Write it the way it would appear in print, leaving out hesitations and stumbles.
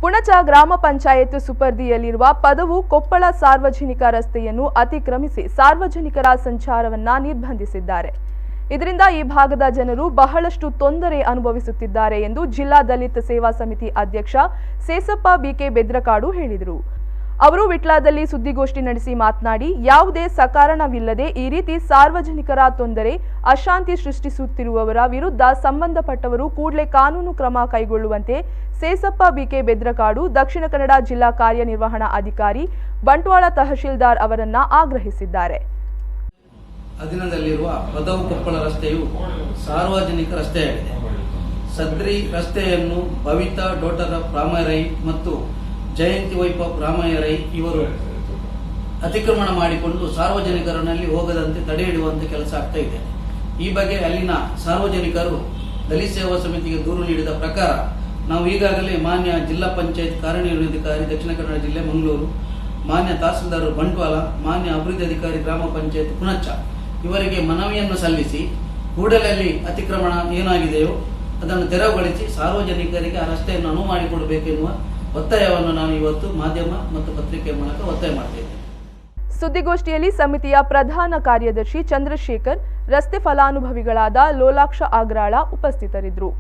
ಪುಣಚ ಗ್ರಾಮ ಪಂಚಾಯತ್ ಸುಪರ್ದಿಯಲ್ಲಿರುವ ಪದವು ಕೊಪ್ಪಳ ಸಾರ್ವಜನಿಕ ರಸ್ತೆಯನ್ನು ಅತಿಕ್ರಮಿಸಿ ಸಾರ್ವಜನಿಕರ ಸಂಚಾರವನ್ನ ನಿರ್ಬಂಧಿಸಿದ್ದಾರೆ. ಇದರಿಂದ ಈ ಭಾಗದ ಜನರು ಬಹಳಷ್ಟು ತೊಂದರೆ ಅನುಭವಿಸುತ್ತಿದ್ದಾರೆ ಎಂದು ಜಿಲ್ಲಾ ದಲಿತ ಸೇವಾ ಸಮಿತಿ ಅಧ್ಯಕ್ಷ sesappabedrakadu ಹೇಳಿದರು. ಅವರು ವಿಟ್ಲಾದಲ್ಲಿ ಸುದ್ದಿಗೋಷ್ಠಿ ನಡೆಸಿ ಮಾತನಾಡಿ, ಯಾವುದೇ ಸಕಾರಣವಿಲ್ಲದೆ ಈ ರೀತಿ ಸಾರ್ವಜನಿಕರ ತೊಂದರೆ ಅಶಾಂತಿ ಸೃಷ್ಟಿಸುತ್ತಿರುವವರ ವಿರುದ್ಧ ಸಂಬಂಧಪಟ್ಟವರು ಕೂಡಲೇ ಕಾನೂನು ಕ್ರಮ ಕೈಗೊಳ್ಳುವಂತೆ sesappabedrakadu ದಕ್ಷಿಣ ಕನ್ನಡ ಜಿಲ್ಲಾ ಕಾರ್ಯನಿರ್ವಹಣಾ ಅಧಿಕಾರಿ ಬಂಟ್ವಾಳ ತಹಶೀಲ್ದಾರ್ ಅವರನ್ನ ಆಗ್ರಹಿಸಿದ್ದಾರೆ. ಅಧೀನದಲ್ಲಿರುವ ಪದವು ಕೊಪ್ಪಳ ರಸ್ತೆಯು ಸಾರ್ವಜನಿಕ ರಸ್ತೆಯಾಗಿದೆ. ಸದ್ರಿ ರಸ್ತೆಯನ್ನು ಭವಿತಾ ಡೋಟರ ಪ್ರಾಮರೈ ಮತ್ತು ಜಯಂತಿ ವೈಪ ಪ್ರಾಮರೈ ಇವರು ಅತಿಕ್ರಮಣ ಮಾಡಿಕೊಂಡು ಸಾರ್ವಜನಿಕರಲ್ಲಿ ಹೋಗದಂತೆ ತಡೆ ಹಿಡುವಂತೆ ಕೆಲಸ ಆಗ್ತಾ ಇದೆ. ಈ ಬಗ್ಗೆ ಅಲ್ಲಿನ ಸಾರ್ವಜನಿಕರು ದಲಿತ ಸೇವಾ ಸಮಿತಿಗೆ ದೂರು ನೀಡಿದ ಪ್ರಕಾರ ನಾವು ಈಗಾಗಲೇ ಮಾನ್ಯ ಜಿಲ್ಲಾ ಪಂಚಾಯತ್ ಕಾರ್ಯನಿರ್ವಹಣಾಧಿಕಾರಿ ದಕ್ಷಿಣ ಕನ್ನಡ ಜಿಲ್ಲೆ ಮಂಗಳೂರು, ಮಾನ್ಯ ತಹಸೀಲ್ದಾರ್ ಬಂಟ್ವಾಳ, ಮಾನ್ಯ ಅಭಿವೃದ್ಧಿ ಅಧಿಕಾರಿ ಗ್ರಾಮ ಪಂಚಾಯತ್ ಪುನಾಚ ಇವರಿಗೆ ಮನವಿಯನ್ನು ಸಲ್ಲಿಸಿ ಕೂಡಲೇ ಅಲ್ಲಿ ಅತಿಕ್ರಮಣ ಏನಾಗಿದೆಯೋ ಅದನ್ನು ತೆರವುಗೊಳಿಸಿ ಸಾರ್ವಜನಿಕರಿಗೆ ಆ ರಸ್ತೆಯನ್ನು ಅನುವು ಮಾಡಿಕೊಡಬೇಕೆನ್ನುವ ಒತ್ತಾಯವನ್ನು ನಾನು ಇವತ್ತು ಮಾಧ್ಯಮ ಮತ್ತು ಪತ್ರಿಕೆ ಮೂಲಕ ಒತ್ತಾಯ ಮಾಡ್ತೇನೆ. ಸುದ್ದಿಗೋಷ್ಠಿಯಲ್ಲಿ ಸಮಿತಿಯ ಪ್ರಧಾನ ಕಾರ್ಯದರ್ಶಿ ಚಂದ್ರಶೇಖರ್, ರಸ್ತೆ ಫಲಾನುಭವಿಗಳಾದ ಲೋಲಾಕ್ಷ ಆಗ್ರಾಳ ಉಪಸ್ಥಿತರಿದ್ದರು.